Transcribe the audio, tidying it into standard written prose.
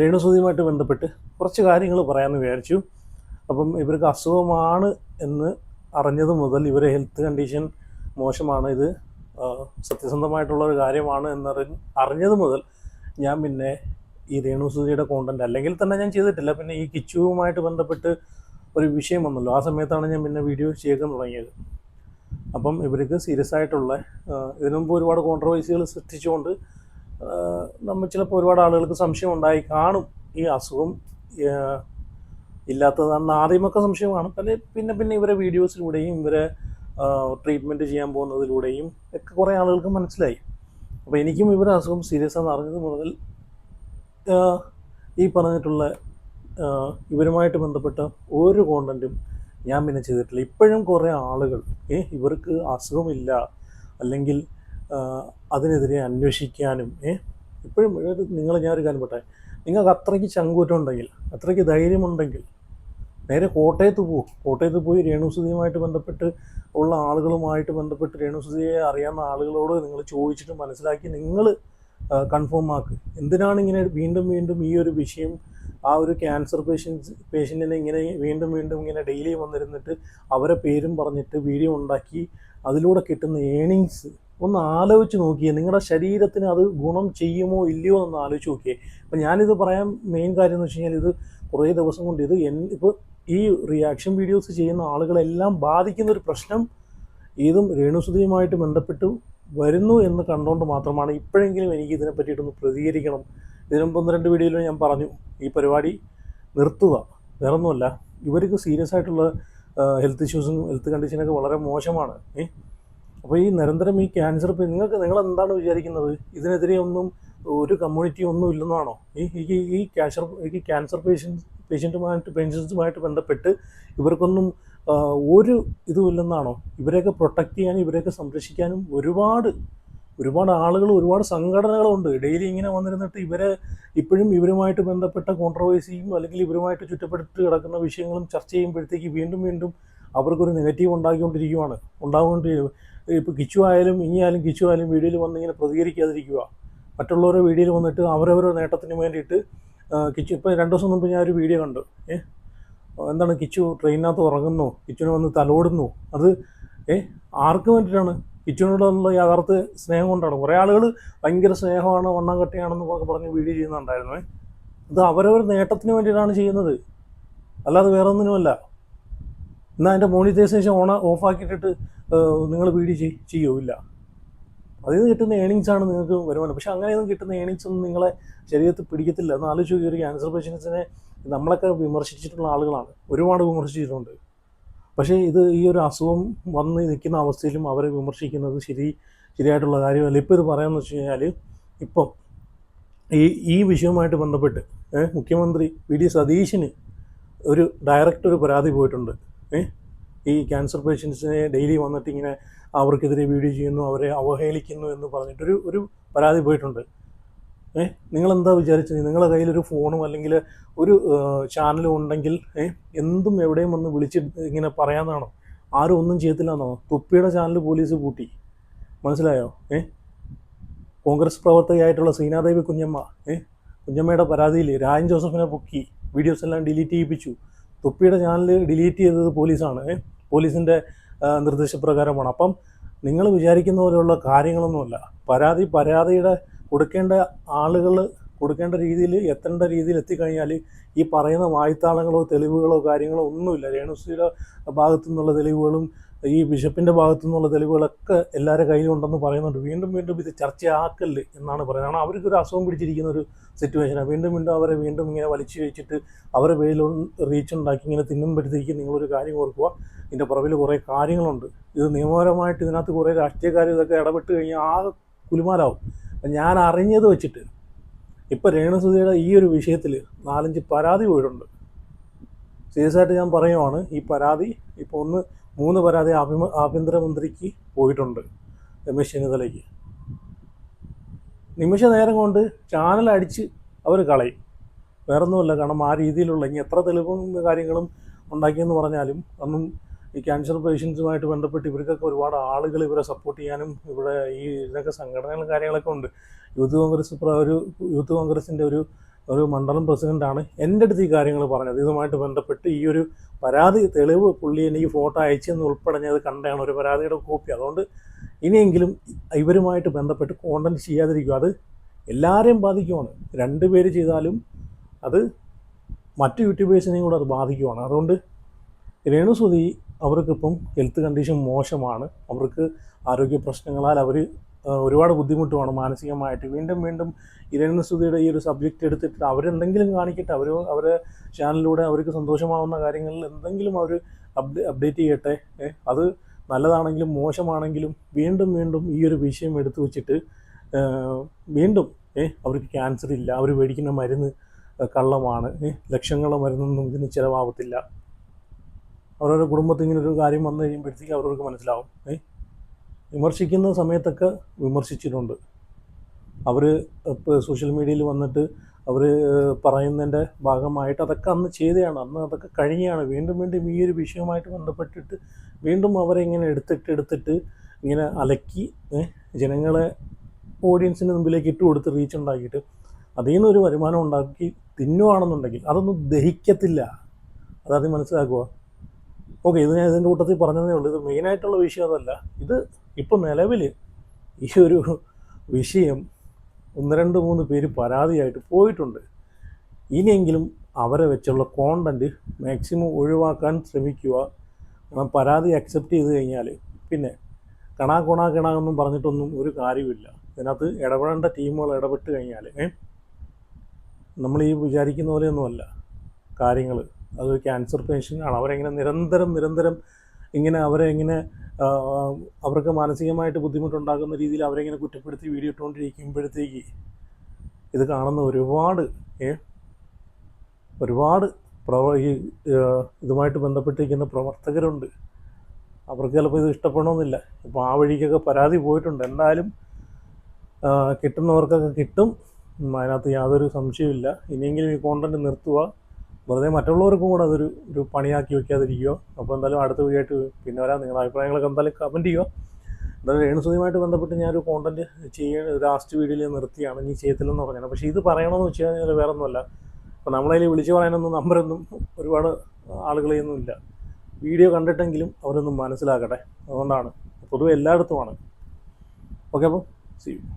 രേണുസുതിയുമായിട്ട് ബന്ധപ്പെട്ട് കുറച്ച് കാര്യങ്ങൾ പറയാമെന്ന് വിചാരിച്ചു. അപ്പം ഇവർക്ക് അസുഖമാണ് എന്ന് അറിഞ്ഞത് മുതൽ ഇവരെ ഹെൽത്ത് കണ്ടീഷൻ മോശമാണ്, ഇത് സത്യസന്ധമായിട്ടുള്ളൊരു കാര്യമാണ് അറിഞ്ഞത് മുതൽ ഞാൻ പിന്നെ ഈ രേണുസുതിയുടെ കോണ്ടൻറ്റ് അല്ലെങ്കിൽ തന്നെ ഞാൻ ചെയ്തിട്ടില്ല. പിന്നെ ഈ കിച്ചുവുമായിട്ട് ബന്ധപ്പെട്ട് ഒരു വിഷയം വന്നല്ലോ, ആ സമയത്താണ് ഞാൻ പിന്നെ വീഡിയോ ചെയ്യാൻ തുടങ്ങിയത്. അപ്പം ഇവർക്ക് സീരിയസ് ആയിട്ടുള്ള ഇതിനു മുമ്പ് ഒരുപാട് കോൺട്രവേഴ്സികൾ സൃഷ്ടിച്ചുകൊണ്ട് നമ്മൾ ചിലപ്പോൾ ഒരുപാട് ആളുകൾക്ക് സംശയം ഉണ്ടായി കാണും ഈ അസുഖം ഇല്ലാത്തതാണെന്ന് ആദ്യമൊക്കെ സംശയം കാണും. പിന്നെ ഇവരെ വീഡിയോസിലൂടെയും ഇവരെ ട്രീറ്റ്മെൻറ്റ് ചെയ്യാൻ പോകുന്നതിലൂടെയും ഒക്കെ കുറേ ആളുകൾക്ക് മനസ്സിലായി. അപ്പോൾ എനിക്കും ഇവരെ അസുഖം സീരിയസ് ആണെന്ന് അറിഞ്ഞത് മുതൽ ഈ പറഞ്ഞിട്ടുള്ള ഇവരുമായിട്ട് ബന്ധപ്പെട്ട ഒരു കോണ്ടൻറ്റും ഞാൻ പിന്നെ ചെയ്തിട്ടില്ല. ഇപ്പോഴും കുറേ ആളുകൾ ഇവർക്ക് അസുഖമില്ല അല്ലെങ്കിൽ അതിനെതിരെ അന്വേഷിക്കാനും ഇപ്പോഴും ഞാനൊരു കാര്യം പറയട്ടെ, നിങ്ങൾക്ക് അത്രയ്ക്ക് ചങ്കൂറ്റമുണ്ടെങ്കിൽ, അത്രയ്ക്ക് ധൈര്യമുണ്ടെങ്കിൽ നേരെ കോട്ടയത്ത് പോയി രേണുസുതിയുമായിട്ട് ബന്ധപ്പെട്ട് ഉള്ള ആളുകളുമായിട്ട് ബന്ധപ്പെട്ട് രേണുസുതിയെ അറിയാവുന്ന ആളുകളോട് നിങ്ങൾ ചോദിച്ചിട്ട് മനസ്സിലാക്കി നിങ്ങൾ കൺഫേം ആക്കുക. എന്തിനാണ് ഇങ്ങനെ വീണ്ടും ഈ ഒരു വിഷയം, ആ ഒരു ക്യാൻസർ പേഷ്യൻറ്റിനെ ഇങ്ങനെ വീണ്ടും ഇങ്ങനെ ഡെയിലി വന്നിരുന്നിട്ട് അവരെ പേരും പറഞ്ഞിട്ട് വീഡിയോ ഉണ്ടാക്കി അതിലൂടെ കിട്ടുന്ന ഏണിങ്സ് ഒന്ന് ആലോചിച്ച് നോക്കിയേ. നിങ്ങളുടെ ശരീരത്തിന് അത് ഗുണം ചെയ്യുമോ ഇല്ലയോ എന്ന് ആലോചിച്ച് നോക്കിയേ. അപ്പം ഞാനിത് പറയാൻ മെയിൻ കാര്യം എന്ന് വെച്ച് കഴിഞ്ഞാൽ, ഇത് കുറേ ദിവസം കൊണ്ട് ഇപ്പോൾ ഈ റിയാക്ഷൻ വീഡിയോസ് ചെയ്യുന്ന ആളുകളെല്ലാം ബാധിക്കുന്നൊരു പ്രശ്നം ഇതും രേണുസുതിയുമായിട്ട് ബന്ധപ്പെട്ട് വരുന്നു എന്ന് കണ്ടുകൊണ്ട് മാത്രമാണ് ഇപ്പോഴെങ്കിലും എനിക്ക് ഇതിനെ പറ്റിയിട്ടൊന്ന് പ്രതികരിക്കണം. ഇതിനുമ്പ് 1-2 വീഡിയോയിൽ ഞാൻ പറഞ്ഞു ഈ പരിപാടി നിർത്തുക, വേറൊന്നുമല്ല. ഇവർക്ക് സീരിയസ് ആയിട്ടുള്ള ഹെൽത്ത് ഇഷ്യൂസും ഹെൽത്ത് കണ്ടീഷനൊക്കെ വളരെ മോശമാണ്. അപ്പോൾ ഈ നിരന്തരം ഈ ക്യാൻസർ, നിങ്ങളെന്താണ് വിചാരിക്കുന്നത്? ഇതിനെതിരെ ഒരു കമ്മ്യൂണിറ്റി ഒന്നും ഇല്ലെന്നാണോ? ഈ ക്യാൻസർ പേഷ്യൻസുമായിട്ട് ബന്ധപ്പെട്ട് ഇവർക്കൊന്നും ഒരു ഇതുമില്ലെന്നാണോ? ഇവരെയൊക്കെ പ്രൊട്ടക്റ്റ് ചെയ്യാനും ഇവരെയൊക്കെ സംരക്ഷിക്കാനും ഒരുപാട് ആളുകൾ, ഒരുപാട് സംഘടനകളുണ്ട്. ഡെയിലി ഇങ്ങനെ വന്നിരുന്നിട്ട് ഇപ്പോഴും ഇവരുമായിട്ട് ബന്ധപ്പെട്ട കോൺട്രവേഴ്സിയും അല്ലെങ്കിൽ ഇവരുമായിട്ട് ചുറ്റപ്പെട്ട് കിടക്കുന്ന വിഷയങ്ങളും ചർച്ച ചെയ്യുമ്പോഴത്തേക്ക് വീണ്ടും അവർക്കൊരു നെഗറ്റീവ് ഇപ്പോൾ കിച്ചു ആയാലും വീഡിയോയിൽ വന്ന് ഇങ്ങനെ പ്രതികരിക്കാതിരിക്കുക, മറ്റുള്ളവരുടെ വീഡിയോയിൽ വന്നിട്ട് അവരവരുടെ നേട്ടത്തിന് വേണ്ടിയിട്ട് കിച്ചു. ഇപ്പോൾ 2 ദിവസം മുമ്പ് ഞാനൊരു വീഡിയോ കണ്ടു. എന്താണ്, കിച്ചു ട്രെയിനിനകത്ത് ഉറങ്ങുന്നു, കിച്ചുവിനെ വന്ന് തലോടുന്നു. അത് ആർക്ക് വേണ്ടിയിട്ടാണ്? കിച്ചുവിനോടുള്ള യഥാർത്ഥ സ്നേഹം കൊണ്ടാണ്. കുറേ ആളുകൾ ഭയങ്കര സ്നേഹമാണ്, വണ്ണം കെട്ടിയാണെന്നൊക്കെ പറഞ്ഞ് വീഡിയോ ചെയ്യുന്നുണ്ടായിരുന്നു. ഇത് അവരവർ നേട്ടത്തിന് വേണ്ടിയിട്ടാണ് ചെയ്യുന്നത്, അല്ലാതെ വേറെ ഒന്നിനുമല്ല. എന്നാൽ അതിൻ്റെ മോണിറ്റൈസേഷൻ ഓഫാക്കിയിട്ടിട്ട് നിങ്ങൾ വീഡിയോ ചെയ്യില്ല. അതിൽ നിന്ന് കിട്ടുന്ന ഏണിങ്സാണ് നിങ്ങൾക്ക് വരുമാനം. പക്ഷേ അങ്ങനെയൊന്നും കിട്ടുന്ന ഏണിങ്സ് ഒന്നും നിങ്ങളെ ശരീരത്തിൽ പിടിക്കത്തില്ല. എന്ന് ആലോചിച്ച് കയറി ക്യാൻസർ പേഷ്യൻസിനെ നമ്മളൊക്കെ വിമർശിച്ചിട്ടുള്ള ആളുകളാണ്, ഒരുപാട് വിമർശിച്ചിട്ടുണ്ട്. പക്ഷേ ഈ ഒരു അസുഖം വന്ന് നിൽക്കുന്ന അവസ്ഥയിലും അവരെ വിമർശിക്കുന്നത് ശരിയായിട്ടുള്ള കാര്യമല്ല. ഇപ്പോൾ ഇത് പറയാമെന്ന് വെച്ച് കഴിഞ്ഞാൽ, ഇപ്പം ഈ വിഷയവുമായിട്ട് ബന്ധപ്പെട്ട് മുഖ്യമന്ത്രി വി.ഡി. സതീശന് ഒരു ഡയറക്റ്റ് പരാതി പോയിട്ടുണ്ട്. ഈ ക്യാൻസർ പേഷ്യൻസിനെ ഡെയിലി വന്നിട്ട് ഇങ്ങനെ അവർക്കെതിരെ വീഡിയോ ചെയ്യുന്നു, അവരെ അവഹേളിക്കുന്നു എന്ന് പറഞ്ഞിട്ടൊരു ഒരു പരാതി പോയിട്ടുണ്ട്. നിങ്ങളെന്താ വിചാരിച്ചത്? നിങ്ങളുടെ കയ്യിലൊരു ഫോണും അല്ലെങ്കിൽ ഒരു ചാനലും ഉണ്ടെങ്കിൽ എന്തും എവിടെയും വന്ന് ഇങ്ങനെ പറയാമെന്നാണോ? ആരും ഒന്നും ചെയ്യത്തില്ലെന്നോ? തുപ്പിയുടെ ചാനൽ പോലീസ് പൂട്ടി, മനസ്സിലായോ? കോൺഗ്രസ് പ്രവർത്തകയായിട്ടുള്ള സീനാദേവി കുഞ്ഞമ്മയുടെ പരാതിയിൽ രാജൻ ജോസഫിനെ പൊക്കി വീഡിയോസ് എല്ലാം ഡിലീറ്റ് ചെയ്യിപ്പിച്ചു. തുപ്പിയുടെ ചാനൽ ഡിലീറ്റ് ചെയ്തത് പോലീസാണ്, പോലീസിൻ്റെ നിർദ്ദേശപ്രകാരമാണ്. അപ്പം നിങ്ങൾ വിചാരിക്കുന്ന പോലെയുള്ള കാര്യങ്ങളൊന്നുമല്ല. പരാതിയുടെ കൊടുക്കേണ്ട ആളുകൾ കൊടുക്കേണ്ട രീതിയിൽ, എത്തേണ്ട രീതിയിൽ എത്തിക്കഴിഞ്ഞാൽ ഈ പറയുന്ന വായ്ത്താളങ്ങളോ തെളിവുകളോ കാര്യങ്ങളോ ഒന്നുമില്ല. രേണുസുതിയുടെ ഭാഗത്തു നിന്നുള്ള തെളിവുകളും ഈ ബിഷപ്പിൻ്റെ ഭാഗത്തു നിന്നുള്ള തെളിവുകളൊക്കെ എല്ലാവരുടെ കയ്യിലുണ്ടെന്ന് പറയുന്നുണ്ട്. വീണ്ടും ഇത് ചർച്ചയാക്കല്ല് എന്നാണ് പറയുന്നത്. കാരണം അവർക്കൊരു അസുഖം പിടിച്ചിരിക്കുന്ന ഒരു സിറ്റുവേഷനാണ്. വീണ്ടും അവരെ ഇങ്ങനെ വലിച്ചു വെച്ചിട്ട് അവരെ പേരിൽ റീച്ചുണ്ടാക്കി ഇങ്ങനെ തിന്നുമ്പോഴത്തേക്ക് നിങ്ങളൊരു കാര്യം ഓർക്കുക, ഇതിൻ്റെ പുറകിൽ കുറേ കാര്യങ്ങളുണ്ട്. ഇത് നിയമപരമായിട്ട് ഇതിനകത്ത് കുറേ രാഷ്ട്രീയക്കാർ ഇതൊക്കെ ഇടപെട്ട് കഴിഞ്ഞാൽ ആകെ കുലുമാലാവും. ഞാൻ അറിഞ്ഞത് വെച്ചിട്ട് ഇപ്പോൾ രേണുസുതിയുടെ ഈ ഒരു വിഷയത്തിൽ 4-5 പരാതി പോയിട്ടുണ്ട്. സീരിയസ് ആയിട്ട് ഞാൻ പറയുവാണ്. ഈ പരാതി ഇപ്പോൾ 3 പരാതി ആഭ്യന്തരമന്ത്രിക്ക് പോയിട്ടുണ്ട്, രമേശ് ചെന്നിത്തലയ്ക്ക്. നിമിഷ നേരം കൊണ്ട് ചാനൽ അടിച്ച് അവർ കളയും, വേറൊന്നുമല്ല. കാരണം ആ രീതിയിലുള്ള ഇനി എത്ര തെളിവും കാര്യങ്ങളും ഉണ്ടാക്കിയെന്ന് പറഞ്ഞാലും ഒന്നും ഈ ക്യാൻസർ പേഷ്യൻസുമായിട്ട് ബന്ധപ്പെട്ട് ഇവർക്കൊക്കെ ഒരുപാട് ആളുകൾ ഇവരെ സപ്പോർട്ട് ചെയ്യാനും ഇവിടെ ഇതിനൊക്കെ സംഘടനകളും കാര്യങ്ങളൊക്കെ ഉണ്ട്. യൂത്ത് കോൺഗ്രസിൻ്റെ ഒരു ഒരു മണ്ഡലം പ്രസിഡൻ്റാണ് എൻ്റെ അടുത്ത് ഈ കാര്യങ്ങൾ പറഞ്ഞത്. ഇതുമായിട്ട് ബന്ധപ്പെട്ട് ഈ ഒരു പരാതി തെളിവ് പുള്ളി എനിക്ക് ഫോട്ടോ അയച്ചെന്ന് ഉൾപ്പെടെ ഞാൻ അത് കണ്ടാണ് ഒരു പരാതിയുടെ കോപ്പി. അതുകൊണ്ട് ഇനിയെങ്കിലും ഇവരുമായിട്ട് ബന്ധപ്പെട്ട് കോണ്ടൻറ്റ് ചെയ്യാതിരിക്കുക. അത് എല്ലാവരെയും ബാധിക്കുവാണ്. 2 പേര് ചെയ്താലും അത് മറ്റ് യൂട്യൂബേഴ്സിനെയും കൂടെ അത് ബാധിക്കുവാണ്. അതുകൊണ്ട് രേണുസുതി അവർക്കിപ്പം ഹെൽത്ത് കണ്ടീഷൻ മോശമാണ്. അവർക്ക് ആരോഗ്യ പ്രശ്നങ്ങളാൽ അവർ ഒരുപാട് ബുദ്ധിമുട്ടുമാണ് മാനസികമായിട്ട്. വീണ്ടും ഈ രേണുസുതിയുടെ ഈ ഒരു സബ്ജക്റ്റ് എടുത്തിട്ട് അവരെന്തെങ്കിലും കാണിക്കട്ടെ, അവരെ ചാനലിലൂടെ അവർക്ക് സന്തോഷമാവുന്ന കാര്യങ്ങളിൽ എന്തെങ്കിലും അവർ അപ്ഡേറ്റ് ചെയ്യട്ടെ. അത് നല്ലതാണെങ്കിലും മോശമാണെങ്കിലും വീണ്ടും ഈ ഒരു വിഷയം എടുത്തു വെച്ചിട്ട് വീണ്ടും അവർക്ക് ക്യാൻസർ ഇല്ല, അവർ മേടിക്കുന്ന മരുന്ന് കള്ളമാണ്, ലക്ഷങ്ങളുടെ മരുന്നൊന്നും ഇതിന് ചിലവാകത്തില്ല. അവരവരുടെ കുടുംബത്തിൽ ഇങ്ങനൊരു കാര്യം വന്നു കഴിയുമ്പോഴത്തേക്ക് അവർക്ക് മനസ്സിലാവും. വിമർശിക്കുന്ന സമയത്തൊക്കെ വിമർശിച്ചിട്ടുണ്ട്. അവർ ഇപ്പോൾ സോഷ്യൽ മീഡിയയിൽ വന്നിട്ട് അവർ പറയുന്നതിൻ്റെ ഭാഗമായിട്ട് അതൊക്കെ അന്ന് ചെയ്തതാണ്, അന്ന് അതൊക്കെ കഴിഞ്ഞാണ്. വീണ്ടും ഈ ഒരു വിഷയവുമായിട്ട് ബന്ധപ്പെട്ടിട്ട് വീണ്ടും അവരെ ഇങ്ങനെ എടുത്തിട്ട് ഇങ്ങനെ അലക്കി ജനങ്ങളെ ഓഡിയൻസിന് മുമ്പിലേക്ക് ഇട്ട് കൊടുത്ത് റീച്ച് ഉണ്ടാക്കിയിട്ട് അതിൽ നിന്നൊരു വരുമാനം ഉണ്ടാക്കി തിന്നുവാണെന്നുണ്ടെങ്കിൽ അതൊന്നും ദഹിക്കത്തില്ല. അതാദ്യം മനസ്സിലാക്കുക. ഓക്കെ, ഇത് ഞാൻ ഇതിൻ്റെ കൂട്ടത്തിൽ പറഞ്ഞതേ ഉള്ളൂ. ഇത് മെയിനായിട്ടുള്ള വിഷയം അതല്ല. ഇത് ഇപ്പോൾ നിലവിൽ ഈ ഒരു വിഷയം 1-2-3 പേര് പരാതിയായിട്ട് പോയിട്ടുണ്ട്. ഇനിയെങ്കിലും അവരെ വെച്ചുള്ള കോണ്ടൻറ്റ് മാക്സിമം ഒഴിവാക്കാൻ ശ്രമിക്കുക. പരാതി അക്സെപ്റ്റ് ചെയ്ത് കഴിഞ്ഞാൽ പിന്നെ കിണാന്നും പറഞ്ഞിട്ടൊന്നും ഒരു കാര്യമില്ല. ഇതിനകത്ത് ഇടപെടേണ്ട ടീമുകൾ ഇടപെട്ട് കഴിഞ്ഞാൽ നമ്മൾ ഈ വിചാരിക്കുന്ന പോലെയൊന്നുമല്ല കാര്യങ്ങൾ. അതൊരു ക്യാൻസർ പേഷ്യൻ്റാണ്. അവരെങ്ങനെ നിരന്തരം ഇങ്ങനെ അവർക്ക് മാനസികമായിട്ട് ബുദ്ധിമുട്ടുണ്ടാക്കുന്ന രീതിയിൽ അവരെങ്ങനെ കുറ്റപ്പെടുത്തി വീഡിയോ ഇട്ടുകൊണ്ടിരിക്കുമ്പോഴത്തേക്ക് ഇത് കാണുന്ന ഒരുപാട് ഇതുമായിട്ട് ബന്ധപ്പെട്ടിരിക്കുന്ന പ്രവർത്തകരുണ്ട്. അവർക്ക് ചിലപ്പോൾ ഇത് ഇഷ്ടപ്പെടണമെന്നില്ല. ഇപ്പോൾ ആ വഴിക്കൊക്കെ പരാതി പോയിട്ടുണ്ട്. എന്തായാലും കിട്ടുന്നവർക്കൊക്കെ കിട്ടും, അതിനകത്ത് യാതൊരു സംശയമില്ല. ഇനിയെങ്കിലും ഈ കോണ്ടൻറ്റ് നിർത്തുക. വെറുതെ മറ്റുള്ളവർക്കും കൂടെ ഒരു പണിയാക്കി വെക്കാതിരിക്കുക. അപ്പോൾ എന്തായാലും അടുത്ത വീഡിയോ ആയിട്ട് പിന്നെ വരാം. നിങ്ങളുടെ അഭിപ്രായങ്ങളൊക്കെ എന്തായാലും കമൻറ്റ് ചെയ്യുക. എന്തായാലും രേണുസുതിയുമായിട്ട് ബന്ധപ്പെട്ട് ഞാനൊരു കോണ്ടൻറ്റ് ലാസ്റ്റ് വീഡിയോയിൽ നിർത്തിയാണ്, ഇനി ചെയ്യത്തില്ലെന്ന് പറഞ്ഞത്. പക്ഷേ ഇത് പറയണമെന്ന് വെച്ച് കഴിഞ്ഞാൽ വേറെ ഒന്നുമല്ല. അപ്പോൾ നമ്മളതിൽ വിളിച്ച് പറയാനൊന്നും നമ്പറൊന്നും ഒരുപാട് ആളുകളെയൊന്നും ഇല്ല. വീഡിയോ കണ്ടിട്ടെങ്കിലും അവരൊന്നും മനസ്സിലാക്കട്ടെ. അതുകൊണ്ടാണ്. പൊതുവെ എല്ലായിടത്തുമാണ്. ഓക്കെ, അപ്പോൾ സീ യു.